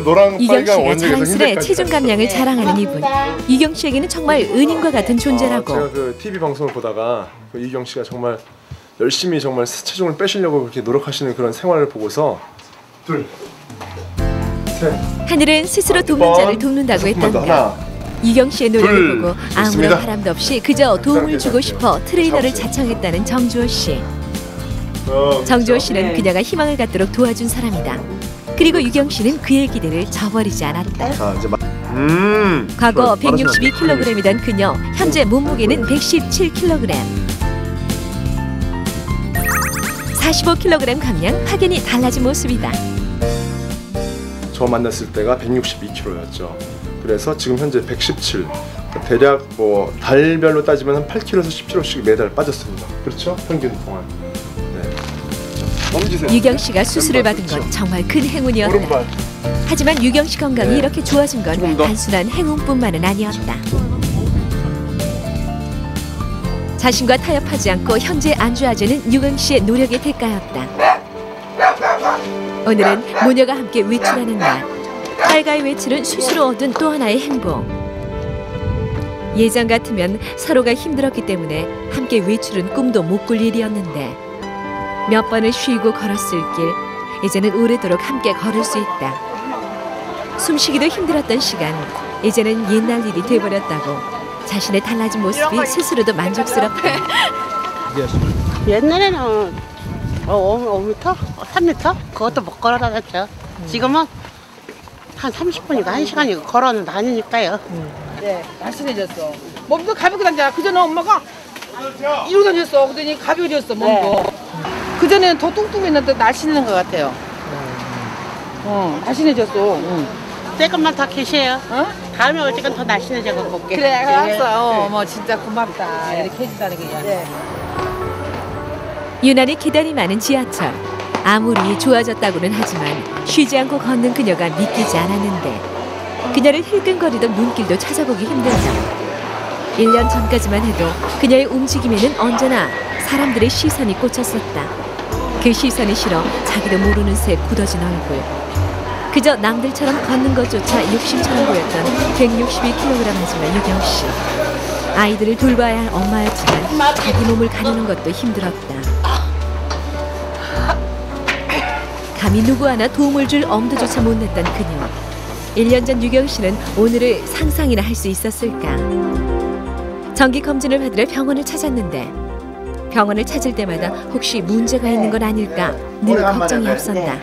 유경 씨가 자랑스레 체중 감량을 자랑하는 이분. 유경 씨에게는 정말 은인과 같은 존재라고. 제가 그 TV 방송을 보다가 그 유경 씨가 정말 열심히 정말 체중을 빼시려고 그렇게 노력하시는 그런 생활을 보고서 둘, 셋. 하늘은 스스로 돕는 자를 돕는다고 했던가. 유경 씨의 노력을 보고 아무런 바람도 없이 그저 도움을 주고 싶어 트레이너를 자청했다는 정주호 씨. 정주호 씨는 그녀가 희망을 갖도록 도와준 사람이다. 그리고 유경 씨는 그의 기대를 저버리지 않았다. 과거 162kg이던 그녀, 현재 몸무게는 117kg. 45kg 감량, 확연히 달라진 모습이다. 저 만났을 때가 162kg였죠. 그래서 지금 현재 117. 대략 뭐 달별로 따지면 한 8kg에서 10kg씩 매달 빠졌습니다. 그렇죠? 평균 동안. 유경 씨가 수술을 받은 건 정말 큰 행운이었다. 오른발. 하지만 유경 씨 건강이 이렇게 좋아진 건 단순한 행운뿐만은 아니었다. 자신과 타협하지 않고 현재 안주하자는 유경 씨의 노력의 대가였다. 오늘은 모녀가 함께 외출하는 날. 딸과의 외출은 스스로 얻은 또 하나의 행복. 예전 같으면 서로가 힘들었기 때문에 함께 외출은 꿈도 못 꿀 일이었는데 몇 번을 쉬고 걸었을 길, 이제는 오래도록 함께 걸을 수 있다. 숨쉬기도 힘들었던 시간, 이제는 옛날 일이 돼버렸다고. 자신의 달라진 모습이 스스로도 만족스럽다. 옛날에는 5m? 3m? 그것도 못 걸어 다녔죠. 지금은 한 30분이고 1시간이고 걸어는 다니니까요. 네, 날씬해졌어. 몸도 가볍게 다니잖아. 그전에 엄마가 이러고 다녔어. 그러더니 가벼워졌어, 몸도. 네. 그전에는 더 뚱뚱했는데 날씬한 것 같아요. 날씬해졌어. 조금만 더 계세요. 다음에 올 때는 더 날씬해져 볼게. 그래, 알았어. 어머, 진짜 고맙다. 이렇게 해준다는 게. 네. 유난히 계단이 많은 지하철. 아무리 좋아졌다고는 하지만 쉬지 않고 걷는 그녀가 믿기지 않았는데 그녀를 힐끔거리던 눈길도 찾아보기 힘들다. 1년 전까지만 해도 그녀의 움직임에는 언제나 사람들의 시선이 꽂혔었다. 그 시선이 싫어 자기도 모르는 새 굳어진 얼굴. 그저 남들처럼 걷는 것조차 욕심처럼 보였던 162kg 하지만 유경 씨. 아이들을 돌봐야 할 엄마였지만 자기 몸을 가누는 것도 힘들었다. 감히 누구 하나 도움을 줄 엄두조차 못 냈던 그녀. 1년 전 유경 씨는 오늘을 상상이나 할 수 있었을까? 정기 검진을 받으러 병원을 찾았는데 병원을 찾을 때마다 혹시 문제가 있는 건 아닐까 늘 걱정이 앞선다.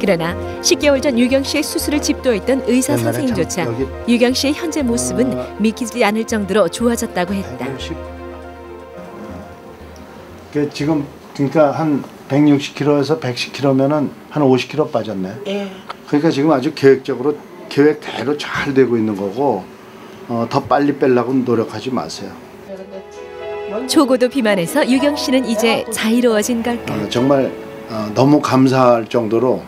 그러나 10개월 전 유경 씨의 수술을 집도했던 의사 선생님조차 유경 씨의 현재 모습은 믿기지 않을 정도로 좋아졌다고 했다. 지금 그러니까 한 160kg에서 110kg면은 한 50kg 빠졌네. 예. 그러니까 지금 아주 계획적으로 계획대로 잘 되고 있는 거고 더 빨리 빼려고 노력하지 마세요. 초고도 비만에서 유경 씨는 이제 자유로워진 걸까? 정말 너무 감사할 정도로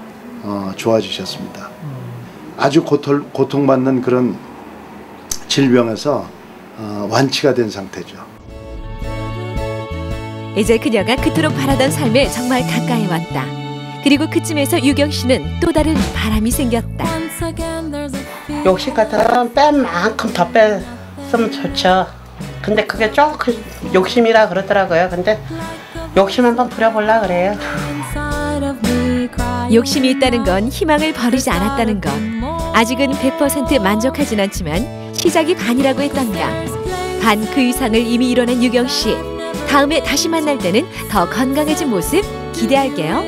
좋아지셨습니다. 아주 고통받는 그런 질병에서 완치가 된 상태죠. 이제 그녀가 그토록 바라던 삶에 정말 가까이 왔다. 그리고 그쯤에서 유경 씨는 또 다른 바람이 생겼다. 욕심 같으면 뺀 만큼 더 뺐으면 좋죠. 근데 그게 조금 욕심이라 그러더라고요. 근데 욕심 한번 부려보려고 그래요. 욕심이 있다는 건 희망을 버리지 않았다는 것. 아직은 100% 만족하진 않지만 시작이 반이라고 했던가. 반 그 이상을 이미 이뤄낸 유경 씨. 다음에 다시 만날 때는 더 건강해진 모습 기대할게요.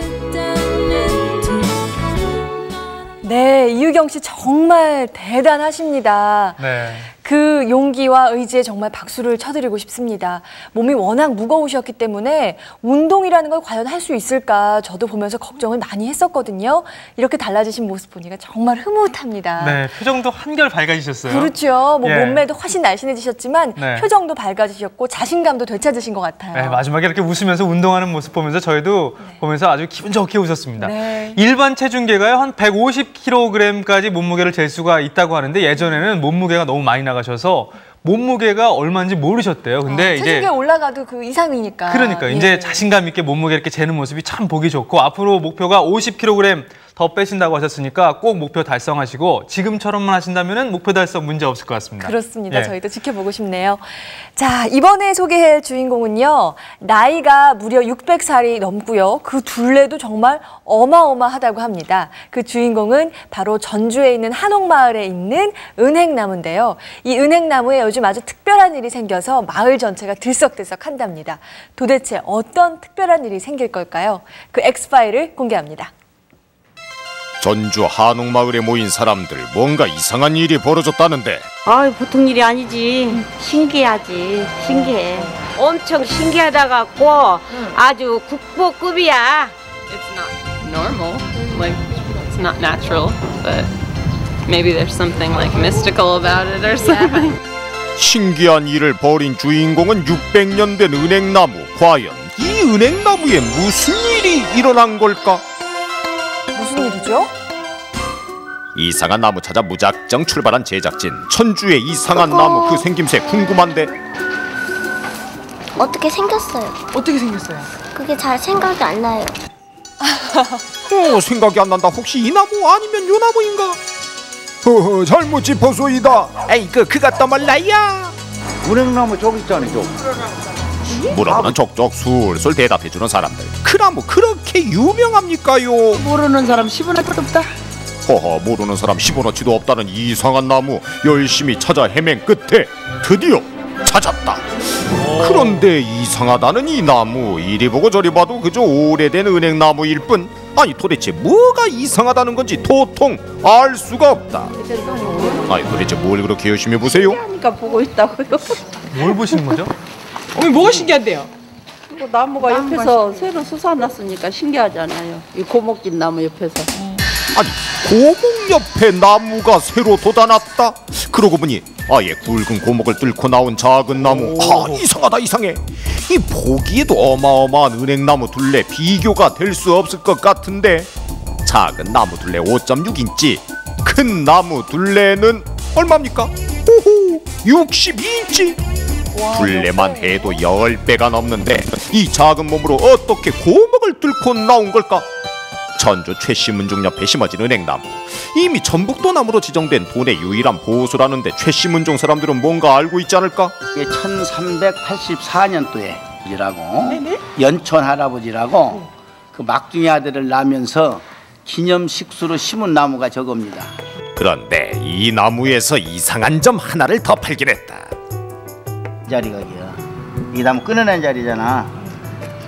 네, 이유경 씨 정말 대단하십니다. 네. 그 용기와 의지에 정말 박수를 쳐드리고 싶습니다. 몸이 워낙 무거우셨기 때문에 운동이라는 걸 과연 할 수 있을까 저도 보면서 걱정을 많이 했었거든요. 이렇게 달라지신 모습 보니까 정말 흐뭇합니다. 네, 표정도 한결 밝아지셨어요. 그렇죠. 뭐 예. 몸매도 훨씬 날씬해지셨지만 네. 표정도 밝아지셨고 자신감도 되찾으신 것 같아요. 네, 마지막에 이렇게 웃으면서 운동하는 모습 보면서 저희도 보면서 아주 기분 좋게 웃었습니다. 네. 일반 체중계가요 한 150kg까지 몸무게를 잴 수가 있다고 하는데 예전에는 몸무게가 너무 많이 나가셔서 몸무게가 얼마인지 모르셨대요. 근데 이제 체중계 올라가도 그 이상이니까. 그러니까 이제 자신감 있게 몸무게 이렇게 재는 모습이 참 보기 좋고 앞으로 목표가 50kg 더 빼신다고 하셨으니까 꼭 목표 달성하시고 지금처럼만 하신다면 목표 달성 문제 없을 것 같습니다. 그렇습니다. 예. 저희도 지켜보고 싶네요. 자, 이번에 소개할 주인공은요. 나이가 무려 600살이 넘고요. 그 둘레도 정말 어마어마하다고 합니다. 그 주인공은 바로 전주에 있는 한옥마을에 있는 은행나무인데요. 이 은행나무에 요즘 아주 특별한 일이 생겨서 마을 전체가 들썩들썩한답니다. 도대체 어떤 특별한 일이 생길 걸까요? 그 엑스파일을 공개합니다. 전주 한옥마을에 모인 사람들 뭔가 이상한 일이 벌어졌다는데 아이 보통 일이 아니지. 신기하지. 신기해. 엄청 신기하다 갖고 아주 국보급이야. It's not normal, like it's not natural, but maybe there's something like mystical about it or something. 신기한 일을 벌인 주인공은 600년 된 은행나무. 과연 이 은행나무에 무슨 일이 일어난 걸까? 무슨 일이죠? 이상한 나무 찾아 무작정 출발한 제작진. 천주의 이상한 나무 그 생김새 궁금한데 어떻게 생겼어요? 어떻게 생겼어요? 그게 잘 생각이 안 나요. 생각이 안 난다. 혹시 이 나무 아니면 요 나무인가? 허허 잘못 짚어소이다. 에이 그같다 말라야. 은행나무 저기 있잖아 저. 물어보는 족족 술술 대답해주는 사람들. 그 나무 그렇게 유명합니까요? 모르는 사람 10원어치도 없다. 허허 모르는 사람 10원어치도 없다는 이상한 나무. 열심히 찾아 헤맨 끝에 드디어 찾았다. 그런데 이상하다는 이 나무. 이리 보고 저리 봐도 그저 오래된 은행나무일 뿐. 아니 도대체 뭐가 이상하다는 건지 도통 알 수가 없다. 아니 도대체 뭘 그렇게 열심히 보세요? 그러니까 보고 있다고요. 뭘 보시는 거죠? 어머니 뭐가 신기한데요? 뭐 나무가 옆에서 새로 솟아났으니까 신기하잖아요. 이 고목진 나무 옆에서. 아니 고목 옆에 나무가 새로 돋아났다? 그러고 보니 아예 굵은 고목을 뚫고 나온 작은 나무. 이상하다 이상해. 이 보기에도 어마어마한 은행나무 둘레 비교가 될 수 없을 것 같은데 작은 나무 둘레 5.6인치 큰 나무 둘레는 얼마입니까? 오호 62인치. 둘레만 해도 10배가 넘는데 이 작은 몸으로 어떻게 고목을 뚫고 나온 걸까? 전주 최씨문중 옆에 심어진 은행나무. 이미 전북도 나무로 지정된 돈의 유일한 보수라는데 최씨문중 사람들은 뭔가 알고 있지 않을까? 이게 1384년도에라고 연천 할아버지라고 그 막둥이 아들을 낳으면서 기념식수로 심은 나무가 저겁니다. 그런데 이 나무에서 이상한 점 하나를 더 발견했다. 이 자리가 여기야. 이 나무 끊어낸 자리잖아.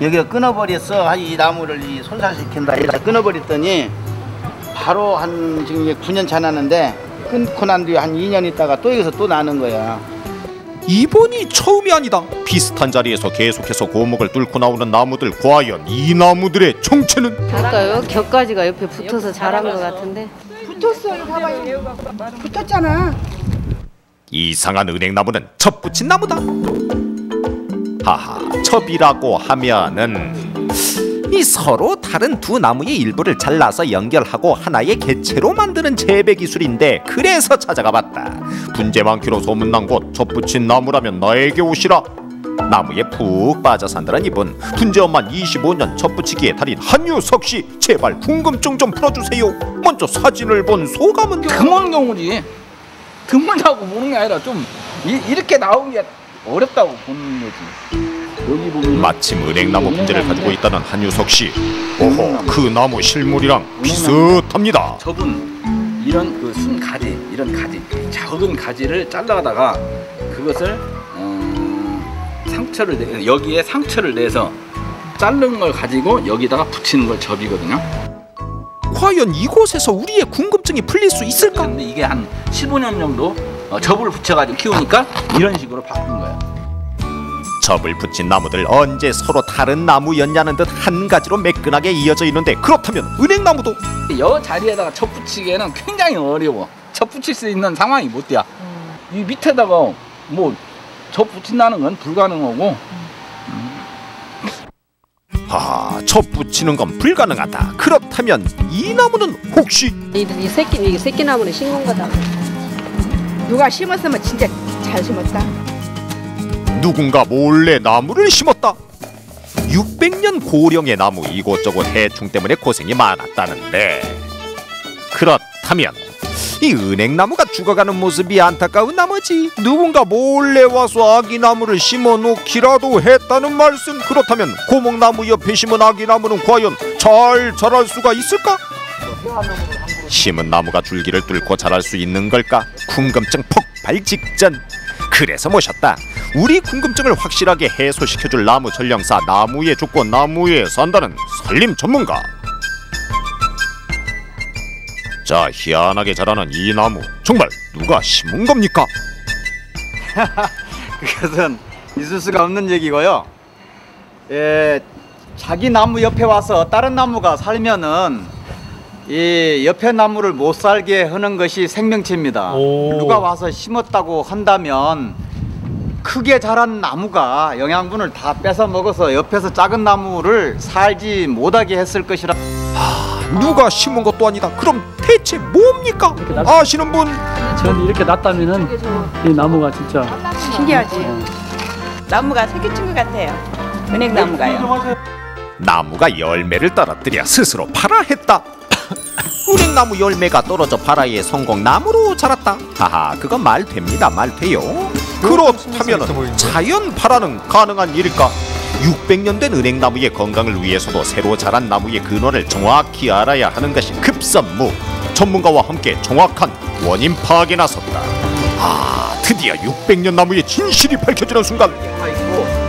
여기가 끊어버렸어. 이 나무를 손상시킨다. 이렇게 끊어버렸더니 바로 한 지금 이제 9년 차 나는데 끊고 난 뒤에 한 2년 있다가 또 여기서 또 나는 거야. 이번이 처음이 아니다. 비슷한 자리에서 계속해서 고목을 뚫고 나오는 나무들. 과연 이 나무들의 정체는? 그럴까요? 격가지가 옆에 붙어서 자란 것 같은데. 붙었어요. 봐봐요. 붙었잖아. 이상한 은행나무는 첩 붙인 나무다. 하하, 첩이라고 하면은 이 서로 다른 두 나무의 일부를 잘라서 연결하고 하나의 개체로 만드는 재배 기술인데 그래서 찾아가 봤다. 분재 많기로 소문난 곳 첩 붙인 나무라면 나에게 오시라. 나무에 푹 빠져 산다는 이분. 분재업만 25년 첩 붙이기의 달인 한유석 씨, 제발 궁금증 좀 풀어주세요. 먼저 사진을 본 소감은? 드문 경우지. 드문다고 보는 게 아니라 좀 이렇게 나온 게 어렵다고 보는 거지. 여기 보면 마침 은행나무 분재를 가지고 있다는 한유석 씨. 오호, 그 나무 실물이랑 비슷합니다. 저분 이런 그 순 가지, 이런 가지, 작은 가지를 잘라다가 그것을 상처를 여기에 상처를 내서 자른 걸 가지고 여기다가 붙이는 걸 접이거든요. 과연 이곳에서 우리의 궁금증이 풀릴 수 있을까? 근데 이게 한 15년 정도 접을 붙여가지고 키우니까 이런 식으로 바뀐 거야. 접을 붙인 나무들 언제 서로 다른 나무였냐는 듯 한 가지로 매끈하게 이어져 있는데 그렇다면 은행나무도? 여 자리에다가 접 붙이기에는 굉장히 어려워. 접 붙일 수 있는 상황이 못 돼. 이 밑에다가 뭐 접 붙인다는 건 불가능하고. 접 붙이는 건 불가능하다. 그렇다면 이 나무는 혹시? 이 새끼 나무는 싱거운 거다. 누가 심었으면 진짜 잘 심었다. 누군가 몰래 나무를 심었다. 600년 고령의 나무 이곳저곳 해충 때문에 고생이 많았다는데, 그렇다면 이 은행나무가 죽어가는 모습이 안타까운 나머지 누군가 몰래 와서 아기나무를 심어놓기라도 했다는 말씀. 그렇다면 고목나무 옆에 심은 아기나무는 과연 잘 자랄 수가 있을까? 심은 나무가 줄기를 뚫고 자랄 수 있는 걸까? 궁금증 폭발 직전. 그래서 모셨다. 우리 궁금증을 확실하게 해소시켜줄 나무 전령사, 나무에 죽고 나무에 산다는 산림 전문가. 자, 희한하게 자라는 이 나무 정말 누가 심은 겁니까? 그것은 있을 수가 없는 얘기고요. 자기 나무 옆에 와서 다른 나무가 살면은 이 옆에 나무를 못 살게 하는 것이 생명체입니다. 누가 와서 심었다고 한다면 크게 자란 나무가 영양분을 다 뺏어 먹어서 옆에서 작은 나무를 살지 못하게 했을 것이라. 누가 심은 것도 아니다. 그럼 대체 뭡니까? 아시는 분? 저는 이렇게 놨다면은 이 나무가 진짜 신기하지. 나무가 새끼친 것 같아요. 은행나무가요. 나무가 열매를 떨어뜨려 스스로 발아 했다. 은행나무 열매가 떨어져 발아의 성공나무로 자랐다. 하하, 그건 말 됩니다. 말 돼요. 그렇다면 자연 발아는 가능한 일일까? 600년 된 은행나무의 건강을 위해서도 새로 자란 나무의 근원을 정확히 알아야 하는 것이 급선무. 전문가와 함께 정확한 원인 파악에 나섰다. 드디어 600년 나무의 진실이 밝혀지는 순간,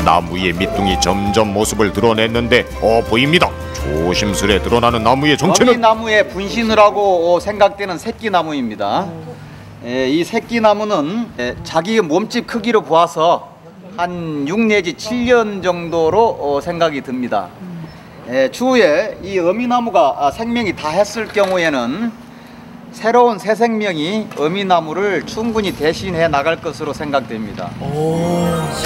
나무의 밑둥이 점점 모습을 드러냈는데 보입니다. 조심스레 드러나는 나무의 정체는 어미나무의 분신을 하고 생각되는 새끼나무입니다. 이 새끼나무는 자기 몸집 크기로 보아서 한 6 내지 7년 정도로 생각이 듭니다. 추후에 이 어미나무가 생명이 다했을 경우에는 새로운 새 생명이 어미나무를 충분히 대신해 나갈 것으로 생각됩니다.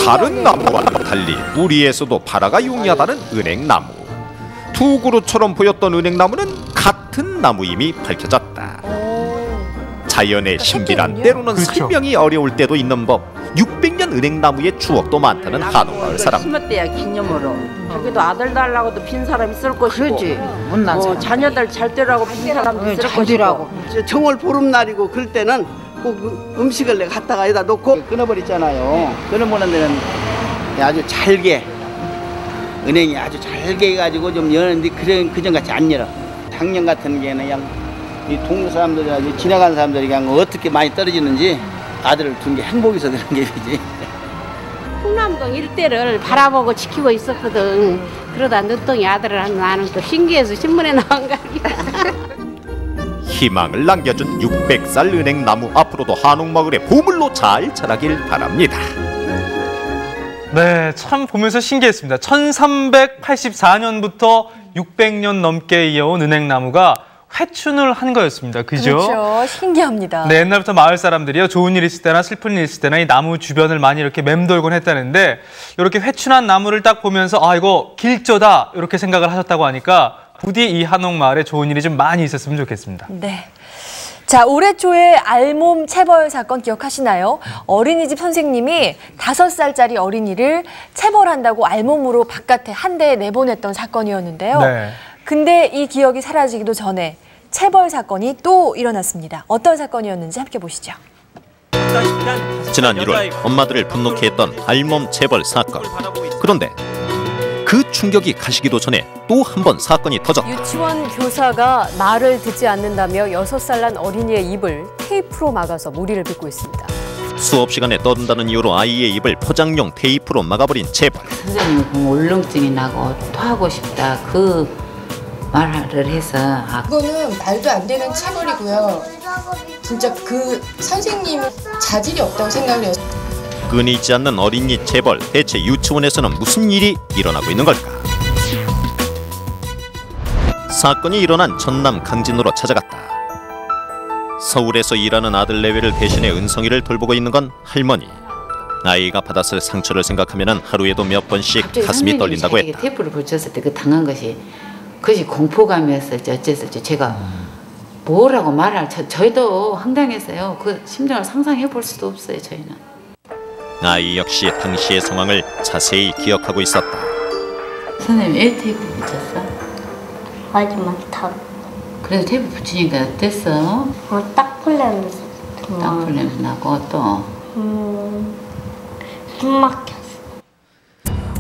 다른 나무와는 달리 뿌리에서도 발아가 용이하다는 은행나무. 두 그루처럼 보였던 은행나무는 같은 나무임이 밝혀졌다. 자연의 신비란 때로는 설명이 어려울 때도 있는 법. 600년 은행나무의 추억도 많다는 한옥마을 사람. 심었대야 기념으로. 저기도 아들 달라고도 빈 사람 있을 것이고. 그렇지. 못난 자녀들 잘 되라고 빈 사람도 있을 것이고. 정월 보름날이고 그럴 때는 꼭 음식을 내가 갖다가 여기다 놓고 끊어버렸잖아요. 끊어보는 데는 아주 잘게, 은행이 아주 잘게 해가지고 좀 여는데 그전같이 안 열어. 작년 같은 게는 그냥 이 동네 사람들이 지나가는 사람들이 그냥 어떻게 많이 떨어지는지 아들을 둔 게 행복해서 그런 게 이지. 풍남동 일대를 바라보고 지키고 있었거든. 그러다 늦둥이 아들을 나는 또 신기해서 신문에 나온 거야. 희망을 남겨준 600살 은행나무, 앞으로도 한옥마을의 보물로 잘 자라길 바랍니다. 네, 참 보면서 신기했습니다. 1384년부터 600년 넘게 이어온 은행나무가 회춘을 한 거였습니다. 그죠? 그렇죠. 신기합니다. 네, 옛날부터 마을 사람들이요, 좋은 일 있을 때나 슬픈 일 있을 때나 이 나무 주변을 많이 이렇게 맴돌곤 했다는데, 이렇게 회춘한 나무를 딱 보면서 이거 길조다 이렇게 생각을 하셨다고 하니까 부디 이 한옥마을에 좋은 일이 좀 많이 있었으면 좋겠습니다. 네. 자, 올해 초에 알몸 체벌 사건 기억하시나요? 어린이집 선생님이 5살짜리 어린이를 체벌한다고 알몸으로 바깥에 한 대에 내보냈던 사건이었는데요. 네. 근데 이 기억이 사라지기도 전에 체벌 사건이 또 일어났습니다. 어떤 사건이었는지 함께 보시죠. 지난 1월 엄마들을 분노케 했던 알몸 체벌 사건. 그런데 그 충격이 가시기도 전에 또 한 번 사건이 터졌다. 유치원 교사가 말을 듣지 않는다며 6살 난 어린이의 입을 테이프로 막아서 무리를 빚고 있습니다. 수업 시간에 떠든다는 이유로 아이의 입을 포장용 테이프로 막아버린 체벌. 선생님 울렁증이 나고 토하고 싶다 그 말을 해서 그거는 말도 안 되는 체벌이고요. 진짜 그 선생님 자질이 없다고 생각을 해요. 끊이지 않는 어린이 체벌. 대체 유치원에서는 무슨 일이 일어나고 있는 걸까? 사건이 일어난 전남 강진으로 찾아갔다. 서울에서 일하는 아들 내외를 대신해 은성이를 돌보고 있는 건 할머니. 아이가 받았을 상처를 생각하면 하루에도 몇 번씩 가슴이 떨린다고 했다. 테이프를 붙였을 때 그 당한 것이 그것이 공포감이었을지 어쨌을지 제가 뭐라고 말할 저희도 황당했어요. 그 심정을 상상해 볼 수도 없어요. 저희는. 아이 역시 당시의 상황을 자세히 기억하고 있었다. 선생님 왜 테이프 붙였어? 마지막 탑. 그래도 테이프 붙이니까 어땠어? 딱풀 냄새. 딱풀 냄새 나고 또? 숨 막혔어.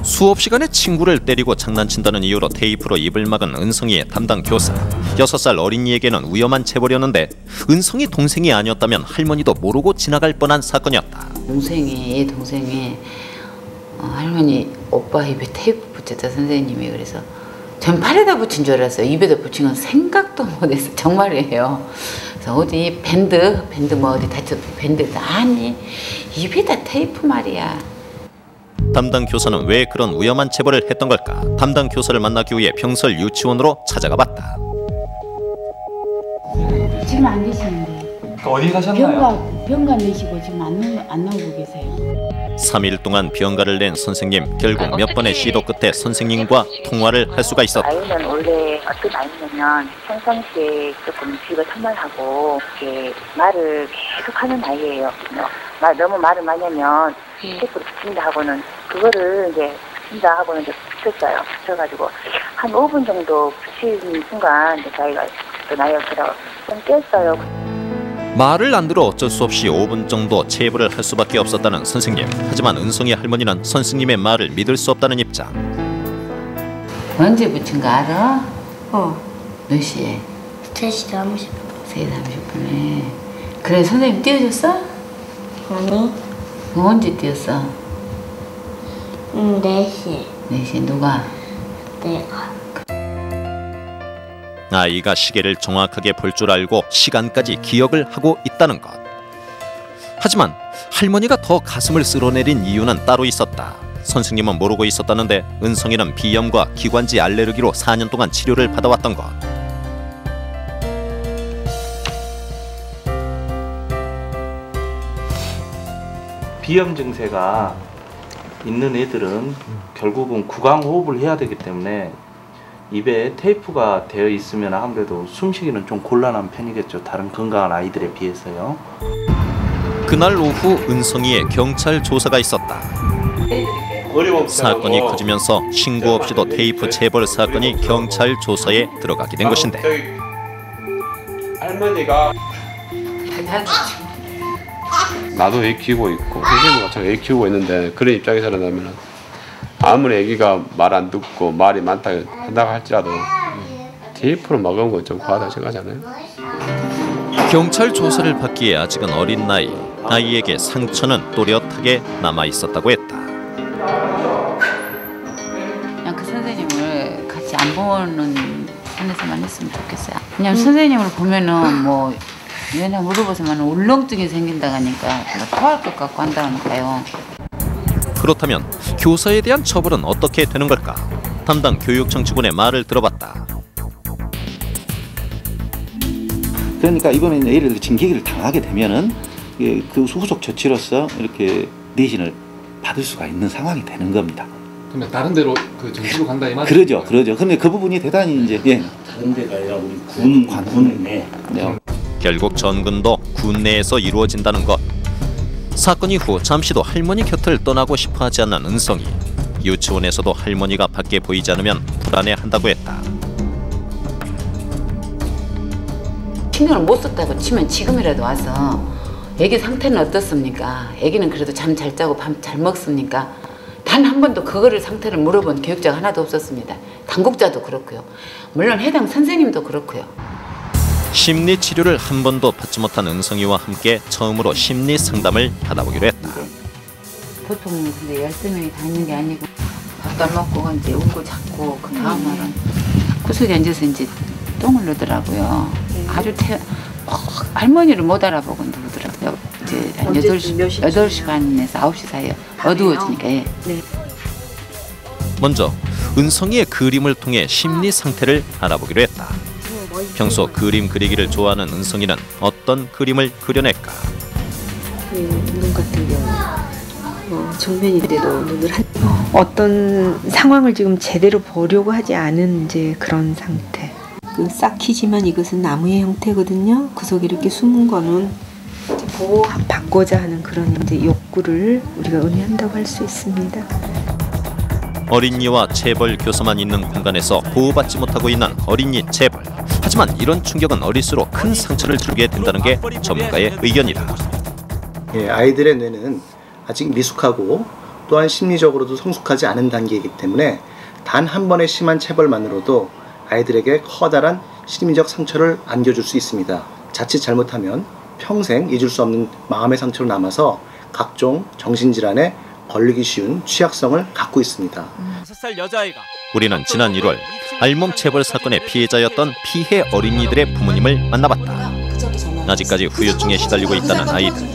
수업 시간에 친구를 때리고 장난친다는 이유로 테이프로 입을 막은 은성이의 담당 교사. 6살 어린이에게는 위험한 체벌이었는데 은성이 동생이 아니었다면 할머니도 모르고 지나갈 뻔한 사건이었다. 얘 동생이 할머니 오빠 입에 테이프 붙였다 선생님이. 그래서 전 팔에다 붙인 줄 알았어요. 입에다 붙인 건 생각도 못했어요. 정말이에요. 그래서 어디 밴드 뭐 어디 다쳤 밴드 아니 입에다 테이프 말이야. 담당 교사는 왜 그런 위험한 체벌을 했던 걸까? 담당 교사를 만나기 위해 평설 유치원으로 찾아가 봤다. 지금 안 계시는데. 어디 가셨나요? 병가 내시고 지금 안 나오고 계세요. 3일 동안 병가를 낸 선생님. 결국 몇 번의 시도 끝에 선생님과 통화를 할 수가 있었다. 아이는 원래 어떤 아이냐면 평상시에 조금 귀가 산만하고 이렇게 말을 계속하는 아이예요. 너무 말을 많이 하면 테이프를 붙인다 하고는 그거를 이제 붙인다 하고는 이제 붙였어요. 붙여가지고 한 5분 정도 붙이는 순간 이제 저희가 또 나이가 좀 깼어요. 말을 안 들어 어쩔 수 없이 5분 정도 체벌을 할 수밖에 없었다는 선생님. 하지만 은성이 할머니는 선생님의 말을 믿을 수 없다는 입장. 언제 붙인 거 알아? 몇 시에? 3시 30분. 3시 30분에. 그래 선생님 띄워줬어? 아니. 언제 띄웠어? 4시에. 4시에 누가? 내가. 아이가 시계를 정확하게 볼 줄 알고 시간까지 기억을 하고 있다는 것. 하지만 할머니가 더 가슴을 쓸어내린 이유는 따로 있었다. 선생님은 모르고 있었다는데 은성이는 비염과 기관지 알레르기로 4년 동안 치료를 받아왔던 것. 비염 증세가 있는 애들은 결국은 구강호흡을 해야 되기 때문에 입에 테이프가 되어 있으면 아무래도 숨쉬기는 좀 곤란한 편이겠죠. 다른 건강한 아이들에 비해서요. 그날 오후 은성이의 경찰 조사가 있었다. 사건이 커지면서 신고 없이도 테이프 체벌 사건이 경찰 조사에 들어가게 된 것인데. 할머니가 나도 애 키우고 있고 선생님도 마찬가지로 애 키우고 있는데 그런 입장에서는 하면 아무리 애기가 말 안 듣고 말이 많다 한다고 할지라도 테이프로 막은 건 좀 과하다고 생각하잖아요. 경찰 조사를 받기에 아직은 어린 나이. 아이에게 상처는 또렷하게 남아 있었다고 했다. 그냥 그 선생님을 같이 안 보는 선에서만 했으면 좋겠어요. 그냥 선생님을 보면은 뭐 얘네 물어보서만 울렁증이 생긴다고 하니까 토할 것 같고 한다니까요. 그렇다면 교사에 대한 처벌은 어떻게 되는 걸까? 담당 교육청직원의 말을 들어봤다. 그러니까 이번에 예를 들어 징계를 당하게 되면은 그 후속 조치로서 이렇게 내신을 받을 수가 있는 상황이 되는 겁니다. 그러면 다른 데로 그 정치로 간다 이 말이죠? 그러죠, 그러죠. 근데 그 부분이 대단히 이제 다른 데가 아니라 우리 군 내. 네. 결국 전근도 군 내에서 이루어진다는 것. 사건 이후 잠시도 할머니 곁을 떠나고 싶어하지 않는 은성이. 유치원에서도 할머니가 밖에 보이지 않으면 불안해한다고 했다. 신경을 못 썼다고 치면 지금이라도 와서 애기 상태는 어떻습니까? 애기는 그래도 잠 잘 자고 밥 잘 먹습니까? 단 한 번도 그거를 상태를 물어본 교육자가 하나도 없었습니다. 당국자도 그렇고요. 물론 해당 선생님도 그렇고요. 심리 치료를 한 번도 받지 못한 은성이와 함께 처음으로 심리 상담을 받아보기로 했다. 보통 근데 12명이 다니는 게 아니고 밥도 안 먹고 이제 웃고 자고 그 다음 날은 구석에 앉아서 이제 똥을 누더라고요. 아주 할머니를 못 알아보고 누더라고요. 이제 한 8시 반에서 9시 사이에 어두워지니까. 예. 네. 먼저 은성이의 그림을 통해 심리 상태를 알아보기로 했다. 평소 그림 그리기를 좋아하는 은성이는 어떤 그림을 그려낼까? 눈 같은 경우 정면인데도 눈을 어떤 상황을 지금 제대로 보려고 하지 않은 이제 그런 상태. 그 싹키지만 이것은 나무의 형태거든요. 그 속에 이렇게 숨은 거는 보호받고자 하는 그런 이제 욕구를 우리가 의미한다고 할 수 있습니다. 어린이와 체벌 교사만 있는 공간에서 보호받지 못하고 있는 어린이 체벌. 하지만 이런 충격은 어릴수록 큰 상처를 주게 된다는 게 전문가의 의견이다. 예, 아이들의 뇌는 아직 미숙하고 또한 심리적으로도 성숙하지 않은 단계이기 때문에 단 한 번의 심한 체벌만으로도 아이들에게 커다란 심리적 상처를 안겨줄 수 있습니다. 자칫 잘못하면 평생 잊을 수 없는 마음의 상처로 남아서 각종 정신질환에 걸리기 쉬운 취약성을 갖고 있습니다. 6살 여자아이가 우리는 지난 1월 알몸 체벌 사건의 피해자였던 피해 어린이들의 부모님을 만나봤다. 아직까지 후유증에 시달리고 있다는 아이들.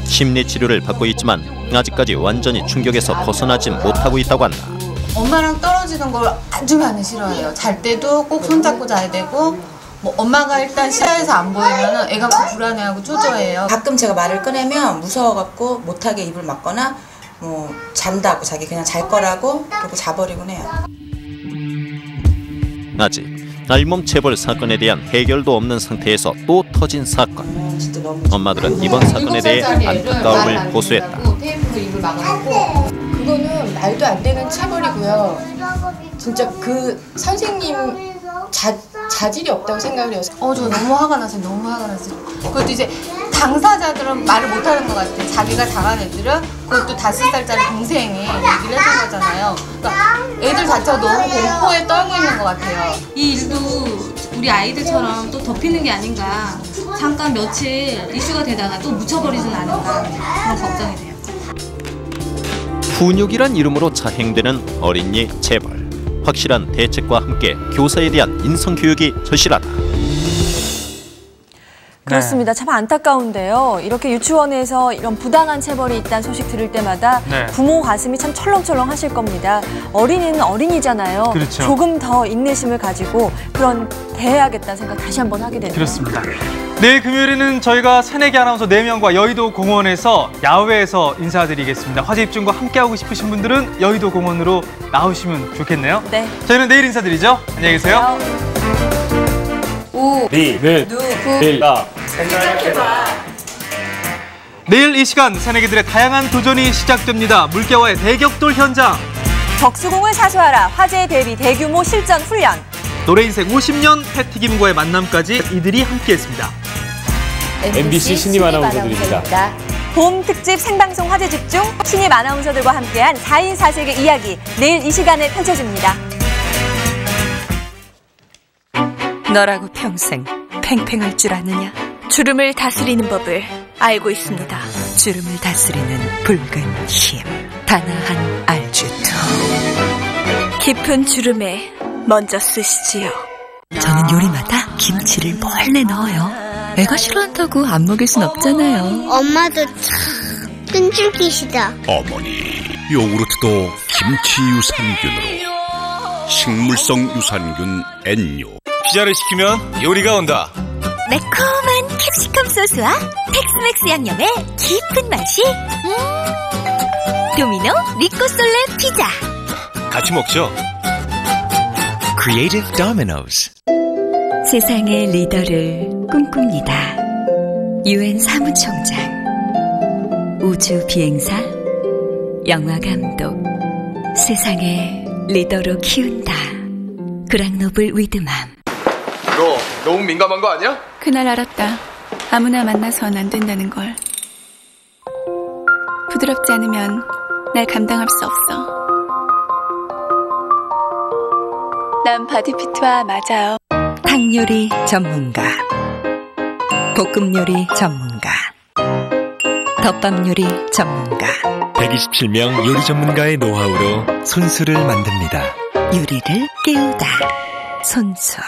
심리 치료를 받고 있지만 아직까지 완전히 충격에서 벗어나지 못하고 있다고 한다. 엄마랑 떨어지는 걸 아주 많이 싫어해요. 잘 때도 꼭 손잡고 자야 되고, 뭐 엄마가 일단 시야에서 안 보이면 애가 불안해하고 초조해요. 가끔 제가 말을 꺼내면 무서워갖고 못하게 입을 막거나 뭐 잔다고 자기 그냥 잘 거라고 그러고 자버리곤 해요. 아직 알몸 체벌 사건에 대한 해결도 없는 상태에서 또 터진 사건. 엄마들은 이번 사건에 대해 안타까움을 호소했다. 테이프로 입을 막아놓고 그거는 말도 안 되는 체벌이고요. 진짜 그 선생님 자질이 없다고 생각을 해요. 저 너무 화가 나서 너무 화가 났어요. 그것도 이제 당사자들은 말을 못하는 것 같아요. 자기가 당한 애들은 그것도 5살짜리 동생이 얘기를 해준 거잖아요. 그러니까 애들 자체가 너무 공포에 떨고 있는 것 같아요. 이 일도 우리 아이들처럼 또 덮이는 게 아닌가. 잠깐 며칠 이슈가 되다가 또 묻혀버리진 않을까 그런 걱정이 돼요. 훈육이란 이름으로 자행되는 어린이 체벌. 확실한 대책과 함께 교사에 대한 인성교육이 절실하다. 그렇습니다. 참 안타까운데요. 이렇게 유치원에서 이런 부당한 체벌이 있다는 소식 들을 때마다 부모 가슴이 참 철렁철렁 하실 겁니다. 어린이는 어린이잖아요. 그렇죠. 조금 더 인내심을 가지고 그런 대해야겠다는 생각 다시 한번 하게 되네요. 그렇습니다. 내일 금요일에는 저희가 새내기 아나운서 4명과 여의도 공원에서 야외에서 인사드리겠습니다. 화제 입중과 함께하고 싶으신 분들은 여의도 공원으로 나오시면 좋겠네요. 네. 저희는 내일 인사드리죠. 안녕히 계세요. 5, 네. 6, 1, 생각해봐. 내일 이 시간 새내기들의 다양한 도전이 시작됩니다. 물개와의 대격돌 현장. 적수공을 사수하라. 화재에 대비 대규모 실전 훈련. 노래 인생 50년 패티김과의 만남까지 이들이 함께했습니다. MBC 신임 아나운서들입니다. 봄 특집 생방송 화제 집중 신임 아나운서들과 함께한 4인 4색의 이야기 내일 이 시간에 펼쳐집니다. 너라고 평생 팽팽할 줄 아느냐? 주름을 다스리는 법을 알고 있습니다. 주름을 다스리는 붉은 힘. 다나한 알주투. 깊은 주름에 먼저 쓰시지요. 저는 요리마다 김치를 몰래 넣어요. 애가 싫어한다고 안 먹일 순 없잖아요. 엄마도 참 끈질기시다. 어머니, 요구르트도 김치 유산균으로. 식물성 유산균 N요. 피자를 시키면 요리가 온다. 매콤한 캡시컴 소스와 텍스맥스 양념의 깊은 맛이 도미노 리코솔레 피자. 같이 먹죠. Creative Dominoes. 세상의 리더를 꿈꿉니다. UN 사무총장, 우주 비행사, 영화 감독, 세상의 리더로 키운다. 그랑노블 위드맘. 너 너무 민감한 거 아니야? 그날 알았다. 아무나 만나선 안 된다는 걸. 부드럽지 않으면 날 감당할 수 없어. 난 바디피트와 맞아요. 탕요리 전문가, 볶음 요리 전문가, 덮밥 요리 전문가. 127명 요리 전문가의 노하우로 손수를 만듭니다. 요리를 깨우다. 손수.